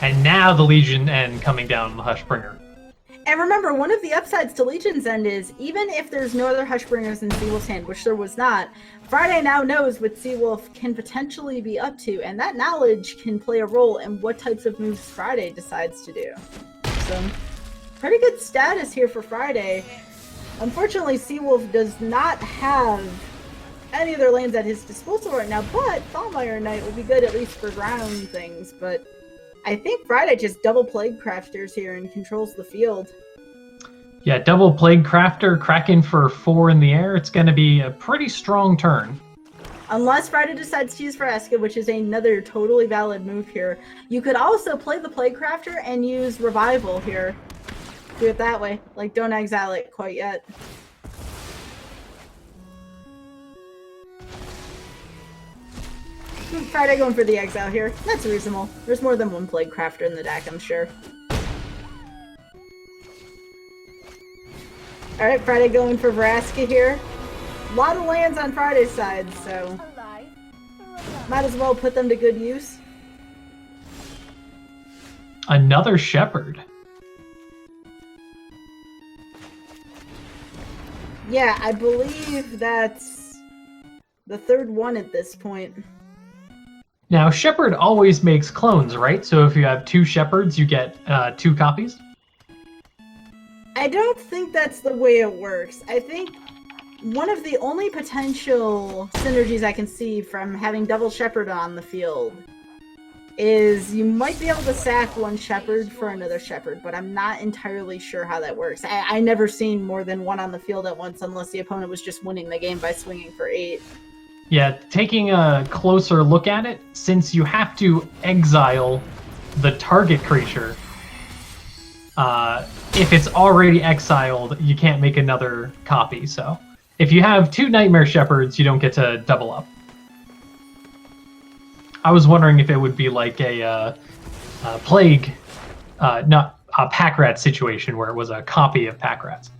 And now the Legion End coming down on the Hushbringer. And remember, one of the upsides to Legion's End is, even if there's no other Hushbringers in Seawolf's hand, which there was not, Friday now knows what Seawolf can potentially be up to, and that knowledge can play a role in what types of moves Friday decides to do. So, pretty good status here for Friday. Unfortunately, Seawolf does not have any other lands at his disposal right now, but Thalmire Knight would be good at least for ground things, but I think Friday just double Plaguecrafters here and controls the field. Yeah, double Plague Crafter, Kraken for 4 in the air. It's going to be a pretty strong turn. Unless Friday decides to use Vraska, which is another totally valid move here. You could also play the Plague Crafter and use Revival here. Do it that way. Like, don't exile it quite yet. Friday going for the exile here. That's reasonable. There's more than one Plague Crafter in the deck, I'm sure. Alright, Friday going for Vraska here. A lot of lands on Friday's side, so might as well put them to good use. Another Shepherd. Yeah, I believe that's the third one at this point. Now, Shepherd always makes clones, right? So if you have 2 Shepherds, you get 2 copies? I don't think that's the way it works. I think one of the only potential synergies I can see from having double Shepherd on the field is you might be able to sack one Shepherd for another Shepherd, but I'm not entirely sure how that works. I never seen more than one on the field at once unless the opponent was just winning the game by swinging for 8. Yeah, taking a closer look at it, since you have to exile the target creature, if it's already exiled, you can't make another copy. So if you have 2 Nightmare Shepherds, you don't get to double up. I was wondering if it would be like a Plague, not a Pack Rat situation where it was a copy of Pack Rats.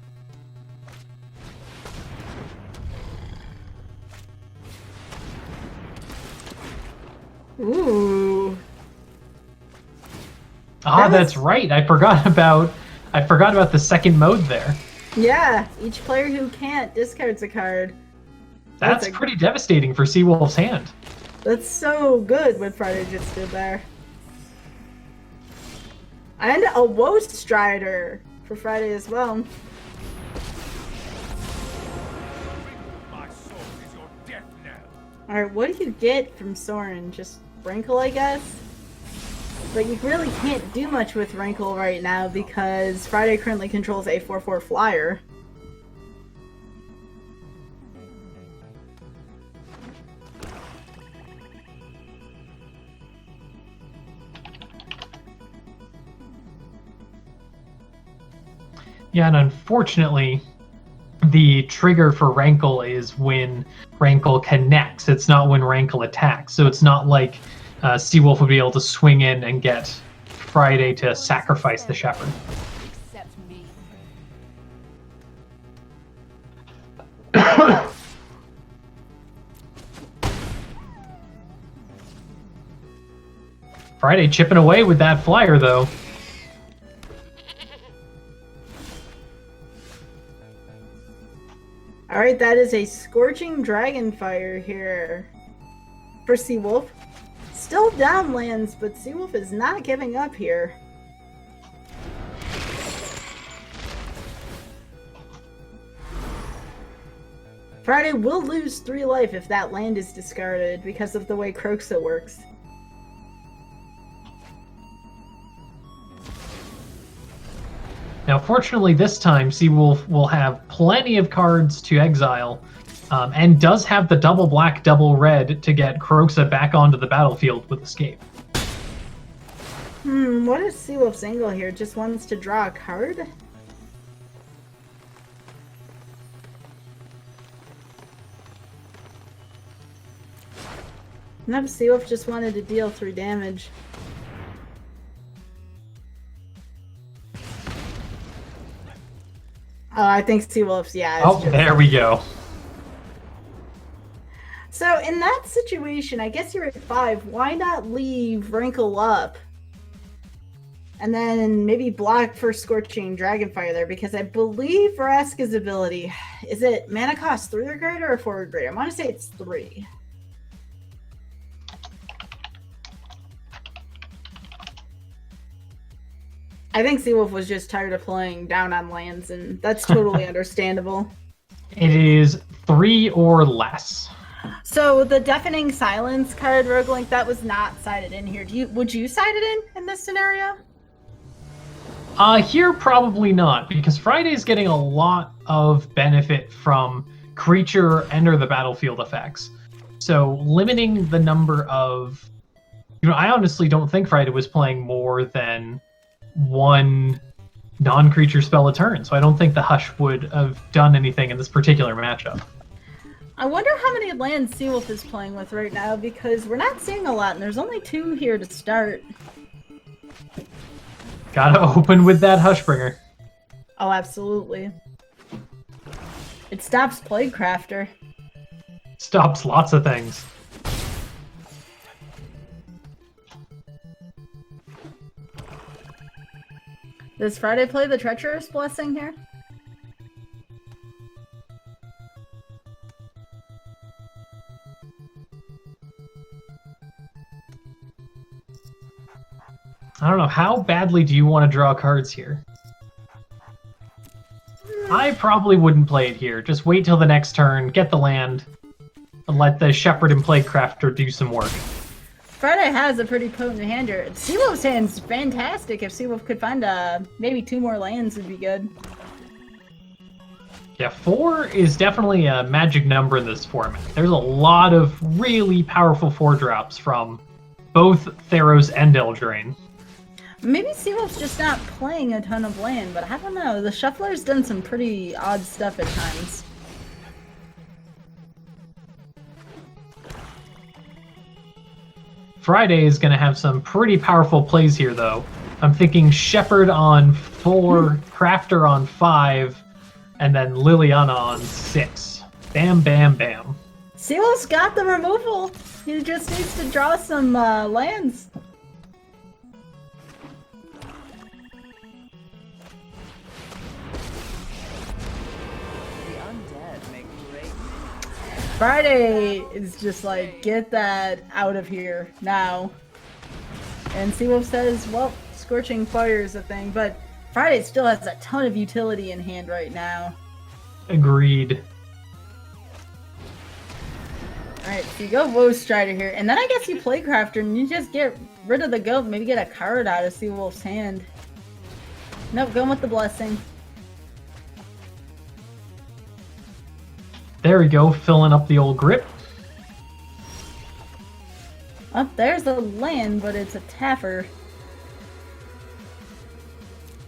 Ooh. That's right. I forgot about the second mode there. Yeah, each player who can't discards a card. That's pretty devastating for Seawolf's hand. That's so good what Friday just did there. And a Woe Strider for Friday as well. Alright, what do you get from Soren? Just Rankle, I guess? But you really can't do much with Rankle right now because Friday currently controls a 4/4 flyer. Yeah, and unfortunately, the trigger for Rankle is when Rankle connects. It's not when Rankle attacks. So it's not like Seawolf would be able to swing in and get Friday to sacrifice the Shepherd. Accept me. Friday chipping away with that flyer, though. Alright, that is a Scorching Dragonfire here for Seawolf. Still down lands, but Seawolf is not giving up here. Friday will lose 3 life if that land is discarded because of the way Croxa works. Now, fortunately, this time, Seawolf will have plenty of cards to exile, and does have the double black, double red to get Croxa back onto the battlefield with Escape. What is Seawolf's angle here? Just wants to draw a card? No, Seawolf just wanted to deal 3 damage. Oh, I think Seawolf's, yeah. Oh, there we go. So, in that situation, I guess you're at 5. Why not leave Wrinkle up? And then maybe block for Scorching Dragonfire there, because I believe Vraska's ability, is it mana cost 3 or greater or 4 or greater? I want to say it's 3. I think Seawolf was just tired of playing down on lands, and that's totally understandable. It is 3 or less. So the Deafening Silence card, Roguelink, that was not sided in here. Would you side it in this scenario? Here probably not, because Friday's getting a lot of benefit from creature enter the battlefield effects. So limiting the number of... I honestly don't think Friday was playing more than one non-creature spell a turn, so I don't think the Hush would have done anything in this particular matchup. I wonder how many lands Seawolf is playing with right now, because we're not seeing a lot, and there's only 2 here to start. Gotta open with that Hushbringer. Oh, absolutely. It stops Plaguecrafter. Stops lots of things. Does Friday play the Treacherous Blessing here? I don't know, how badly do you want to draw cards here? I probably wouldn't play it here. Just wait till the next turn, get the land, and let the Shepherd and Plaguecrafter do some work. Friday has a pretty potent hand here. Seawolf's hand's fantastic. If Seawolf could find maybe 2 more lands would be good. Yeah, 4 is definitely a magic number in this format. There's a lot of really powerful 4-drops from both Theros and Eldraine. Maybe Seawolf's just not playing a ton of land, but I don't know. The Shuffler's done some pretty odd stuff at times. Friday is going to have some pretty powerful plays here, though. I'm thinking Shepherd on 4, Crafter on 5, and then Liliana on 6. Bam, bam, bam. Seawolf's got the removal. He just needs to draw some lands. Friday is just like, get that out of here now. And Seawolf says, well, Scorching Fire is a thing, but Friday still has a ton of utility in hand right now. Agreed. Alright, so you go Woe Strider here, and then I guess you play Crafter and you just get rid of the goat, maybe get a card out of Seawolf's hand. Nope, going with the Blessing. There we go, filling up the old grip. Oh, there's a land, but it's a Taffer.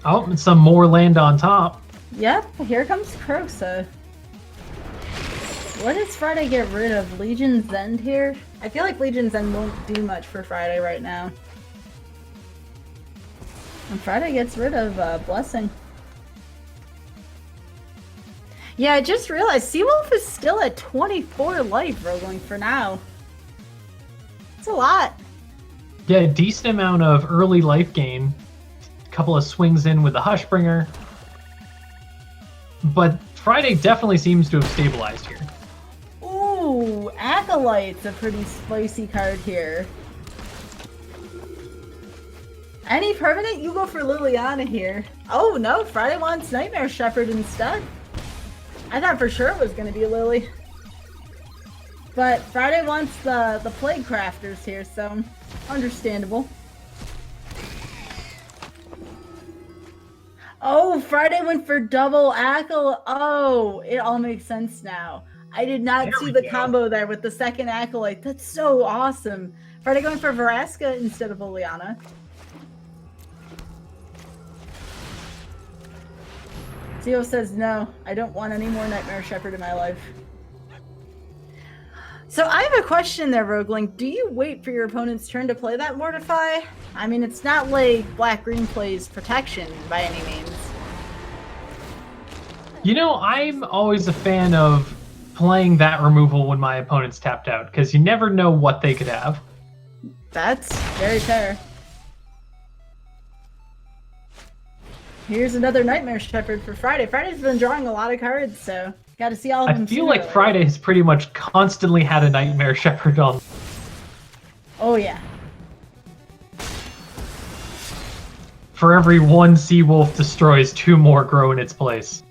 Oh, and some more land on top. Yep, here comes Kroxa. What does Friday get rid of? Legion's End here? I feel like Legion's End won't do much for Friday right now. And Friday gets rid of Blessing. Yeah, I just realized Seawolf is still at 24 life rolling for now. It's a lot. Yeah, a decent amount of early life gain. A couple of swings in with the Hushbringer. But Friday definitely seems to have stabilized here. Ooh, Acolyte's a pretty spicy card here. Any permanent? You go for Liliana here. Oh no, Friday wants Nightmare Shepherd instead. I thought for sure it was going to be Lily. But Friday wants the Plaguecrafters here, so understandable. Oh, Friday went for double Acolyte. Oh, it all makes sense now. I did not see the combo there with the second Acolyte. That's so awesome. Friday going for Vraska instead of Liliana. Theo says, no, I don't want any more Nightmare Shepherd in my life. So I have a question there, Roguelink. Do you wait for your opponent's turn to play that Mortify? I mean, it's not like Black-Green plays Protection by any means. You know, I'm always a fan of playing that removal when my opponent's tapped out, because you never know what they could have. That's very fair. Here's another Nightmare Shepherd for Friday. Friday's been drawing a lot of cards, so got to see all of them. I feel like Friday has pretty much constantly had a Nightmare Shepherd on. Oh, yeah. For every one Seawolf destroys, 2 more grow in its place.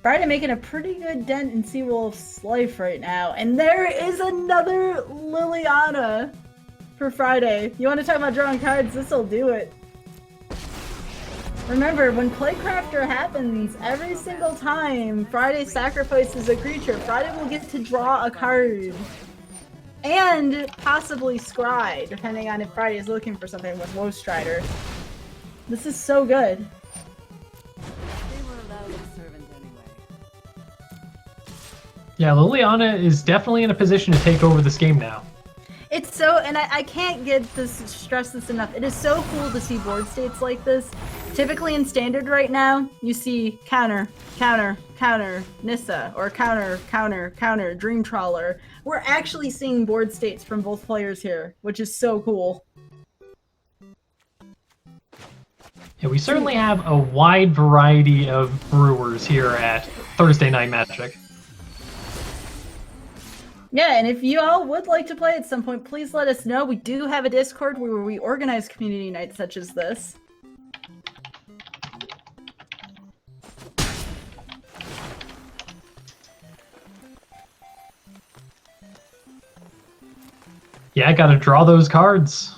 Friday making a pretty good dent in Seawolf's life right now. And there is another Liliana for Friday. You want to talk about drawing cards? This'll do it. Remember, when Playcrafter happens, every single time Friday sacrifices a creature, Friday will get to draw a card. And possibly scry, depending on if Friday is looking for something with Woe Strider. This is so good. They were allowed a servant anyway. Yeah, Liliana is definitely in a position to take over this game now. It's so, and I can't stress this enough. It is so cool to see board states like this. Typically in Standard right now, you see counter, counter, counter, Nissa, or counter, counter, counter, Dream Trawler. We're actually seeing board states from both players here, which is so cool. Yeah, we certainly have a wide variety of brewers here at Thursday Night Magic. Yeah, and if you all would like to play at some point, please let us know. We do have a Discord where we organize community nights such as this. Yeah, I gotta draw those cards.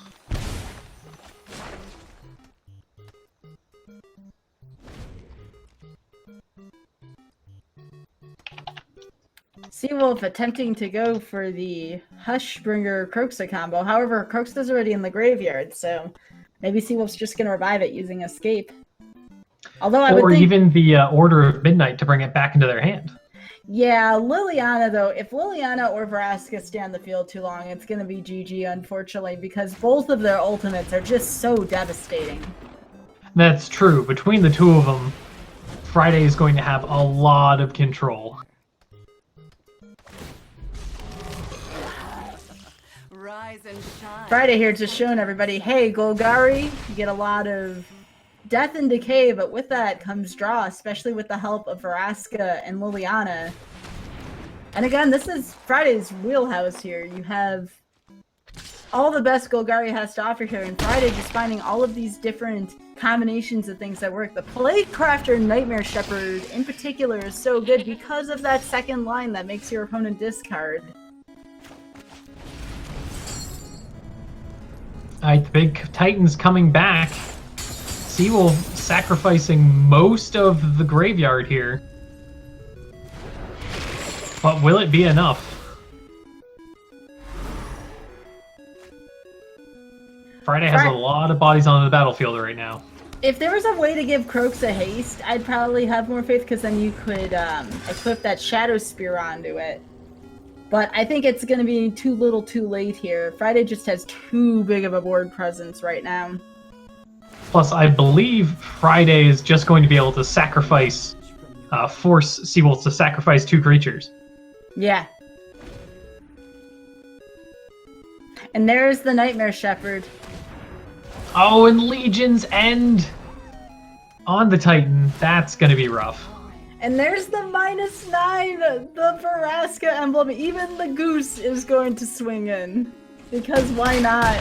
Seawolf attempting to go for the Hushbringer Croxa combo. However, Croxa's already in the graveyard, so maybe Seawolf's just going to revive it using Escape. Although I would think... even the Order of Midnight to bring it back into their hand. Yeah, Liliana, though, if Liliana or Vraska stay on the field too long, it's going to be GG, unfortunately, because both of their ultimates are just so devastating. That's true. Between the two of them, Friday is going to have a lot of control. Rise and shine. Friday here just showing everybody, hey, Golgari, you get a lot of death and decay, but with that comes draw, especially with the help of Vraska and Liliana. And again, this is Friday's wheelhouse here. You have all the best Golgari has to offer here, and Friday just finding all of these different combinations of things that work. The Playcrafter Nightmare Shepherd in particular is so good because of that second line that makes your opponent discard. Alright, the big Titan's coming back. Seawolf sacrificing most of the graveyard here. But will it be enough? Friday has a lot of bodies on the battlefield right now. If there was a way to give Croxa haste, I'd probably have more faith, because then you could equip that Shadow Spear onto it. But I think it's going to be too little too late here. Friday just has too big of a board presence right now. Plus, I believe Friday is just going to be able to sacrifice, force Seawolf to sacrifice 2 creatures. Yeah. And there's the Nightmare Shepherd. Oh, and Legion's End on the Titan. That's going to be rough. And there's the -9, the Vraska emblem. Even the goose is going to swing in. Because why not?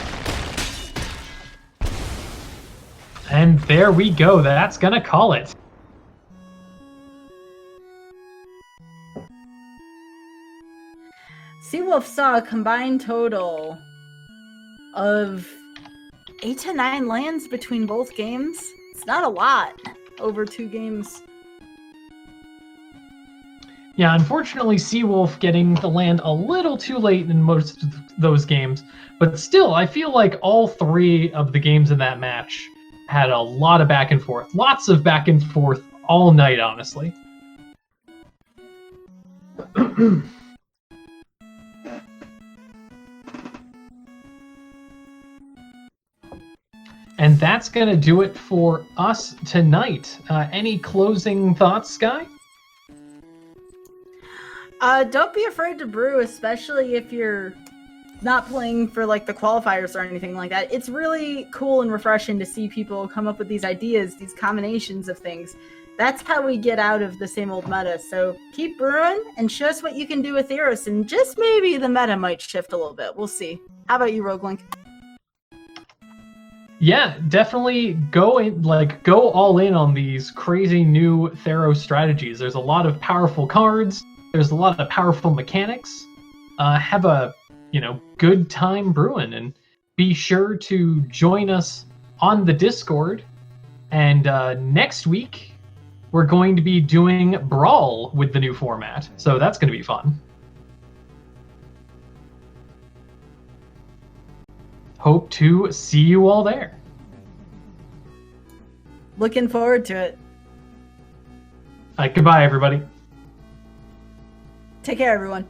And there we go. That's going to call it. Seawolf saw a combined total of 8 to 9 lands between both games. It's not a lot over 2 games. Yeah, unfortunately, Seawolf getting the land a little too late in most of those games. But still, I feel like all 3 of the games in that match had a lot of back and forth. Lots of back and forth all night, honestly. And that's going to do it for us tonight. Any closing thoughts, Sky? Don't be afraid to brew, especially if you're not playing for like the qualifiers or anything like that. It's really cool and refreshing to see people come up with these ideas, these combinations of things. That's how we get out of the same old meta. So keep brewing and show us what you can do with Eros, and just maybe the meta might shift a little bit. We'll see. How about you, Roguelink? Yeah, definitely go all in on these crazy new Theros strategies. There's a lot of powerful cards. There's a lot of powerful mechanics. Have a good time brewing, and be sure to join us on the Discord. And next week, we're going to be doing Brawl with the new format. So that's going to be fun. Hope to see you all there. Looking forward to it. Goodbye, everybody. Take care, everyone.